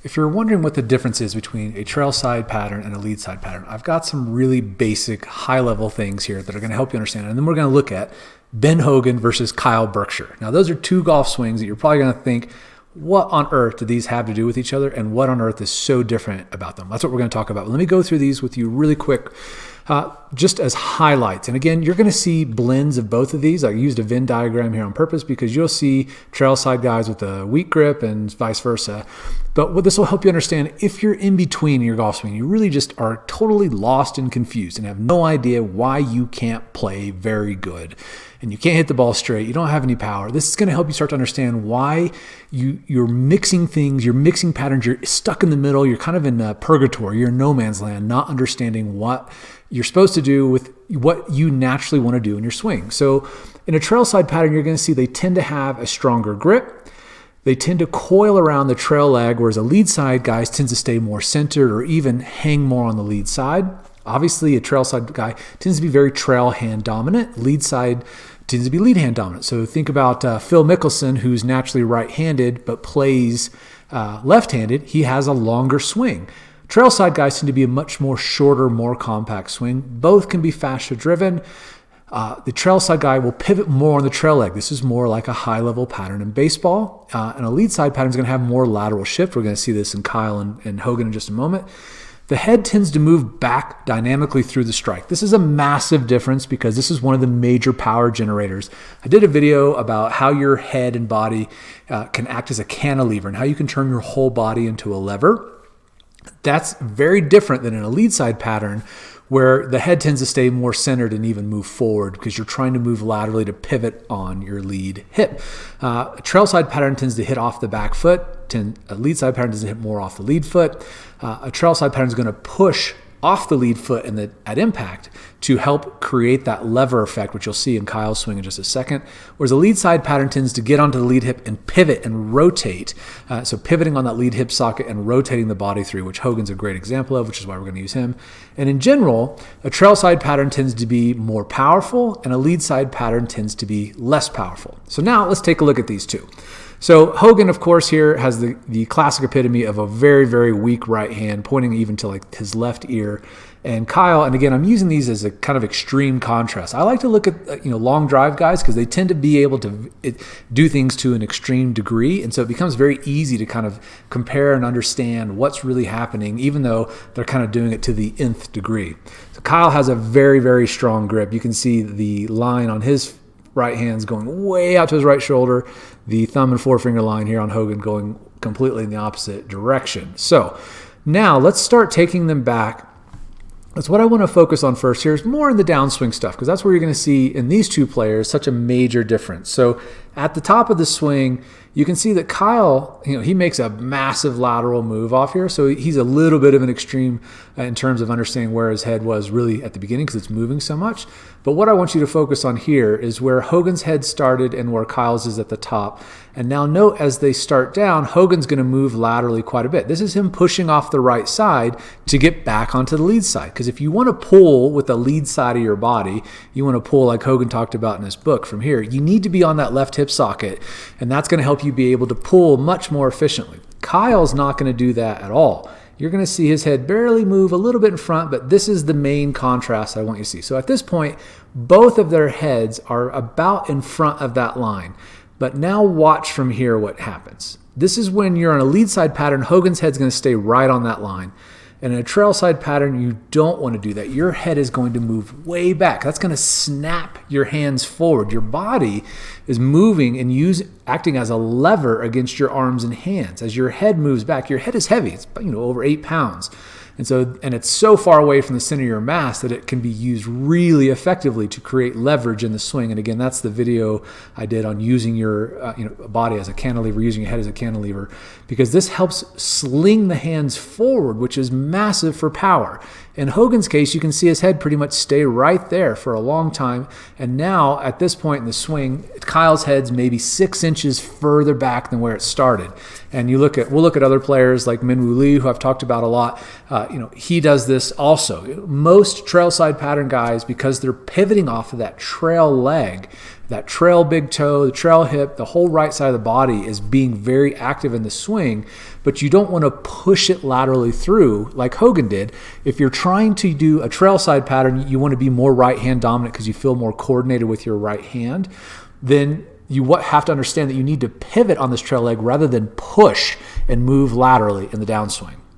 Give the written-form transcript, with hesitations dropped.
If you're wondering what the difference is between a trail side pattern and a lead side pattern, I've got some really basic high-level things here that are going to help you understand. And then we're going to look at Ben Hogan versus Kyle Berkshire. Now, those are two golf swings that you're probably going to think, what on earth do these have to do with each other, and what on earth is so different about them? That's what we're going to talk about. Let me go through these with you really quick, just as highlights. And again, you're going to see blends of both of these. I used a Venn diagram here on purpose because you'll see trail side guys with a weak grip and vice versa. But what this will help you understand, if you're in between in your golf swing, you really just are totally lost and confused and have no idea why you can't play very good, and you can't hit the ball straight, you don't have any power. This is going to help you start to understand why you're mixing things, you're mixing patterns, you're stuck in the middle, you're kind of in purgatory, you're in no man's land, not understanding what you're supposed to do with what you naturally want to do in your swing. So in a trail side pattern, you're going to see they tend to have a stronger grip. They tend to coil around the trail leg, whereas a lead side guy tends to stay more centered or even hang more on the lead side. Obviously, a trail side guy tends to be very trail hand dominant. Lead side tends to be lead hand dominant. So think about Phil Mickelson, who's naturally right-handed but plays left-handed. He has a longer swing. Trail side guys tend to be a much more shorter, more compact swing. Both can be fascia driven. The trail side guy will pivot more on the trail leg. This is more like a high-level pattern in baseball. And a lead side pattern is going to have more lateral shift. We're going to see this in Kyle and Hogan in just a moment. The head tends to move back dynamically through the strike. This is a massive difference because this is one of the major power generators. I did a video about how your head and body can act as a cantilever and how you can turn your whole body into a lever. That's very different than in a lead side pattern where the head tends to stay more centered and even move forward because you're trying to move laterally to pivot on your lead hip. A trail side pattern tends to hit off the back foot. A lead side pattern tends to hit more off the lead foot. A trail side pattern is going to push off the lead foot at impact to help create that lever effect, which you'll see in Kyle's swing in just a second. Whereas a lead side pattern tends to get onto the lead hip and pivot and rotate. So pivoting on that lead hip socket and rotating the body through, which Hogan's a great example of, which is why we're going to use him. And in general, a trail side pattern tends to be more powerful and a lead side pattern tends to be less powerful. So now let's take a look at these two. So Hogan, of course, here has the classic epitome of a very, very weak right hand, pointing even to like his left ear. And Kyle, and again, I'm using these as a kind of extreme contrast. I like to look at long drive guys because they tend to be able to do things to an extreme degree, and so it becomes very easy to kind of compare and understand what's really happening, even though they're kind of doing it to the nth degree. So Kyle has a very, very strong grip. You can see the line on his right hand's going way out to his right shoulder. The thumb and forefinger line here on Hogan going completely in the opposite direction. So now let's start taking them back. That's what I want to focus on first here is more in the downswing stuff because that's where you're going to see in these two players such a major difference. So at the top of the swing, you can see that Kyle, he makes a massive lateral move off here. So he's a little bit of an extreme in terms of understanding where his head was really at the beginning because it's moving so much. But what I want you to focus on here is where Hogan's head started and where Kyle's is at the top. And now note as they start down, Hogan's going to move laterally quite a bit. This is him pushing off the right side to get back onto the lead side. Because if you want to pull with the lead side of your body, you want to pull like Hogan talked about in his book from here, you need to be on that left hip socket. And that's going to help you be able to pull much more efficiently. Kyle's not going to do that at all. You're going to see his head barely move a little bit in front, but this is the main contrast I want you to see. So at this point, both of their heads are about in front of that line. But now watch from here what happens. This is when you're on a lead side pattern, Hogan's head's going to stay right on that line. And in a trail side pattern, you don't want to do that. Your head is going to move way back. That's going to snap your hands forward. Your body is moving and acting as a lever against your arms and hands. As your head moves back, your head is heavy. It's over 8 pounds. And it's so far away from the center of your mass that it can be used really effectively to create leverage in the swing. And again, that's the video I did on using your body as a cantilever, using your head as a cantilever, because this helps sling the hands forward, which is massive for power. In Hogan's case, you can see his head pretty much stay right there for a long time. And now, at this point in the swing, Kyle's head's maybe 6 inches further back than where it started. And we'll look at other players like Minwoo Lee, who I've talked about a lot. He does this also. Most trail side pattern guys, because they're pivoting off of that trail leg, that trail big toe, the trail hip, the whole right side of the body is being very active in the swing, but you don't want to push it laterally through like Hogan did. If you're trying to do a trail side pattern, you want to be more right hand dominant because you feel more coordinated with your right hand. Then you have to understand that you need to pivot on this trail leg rather than push and move laterally in the downswing.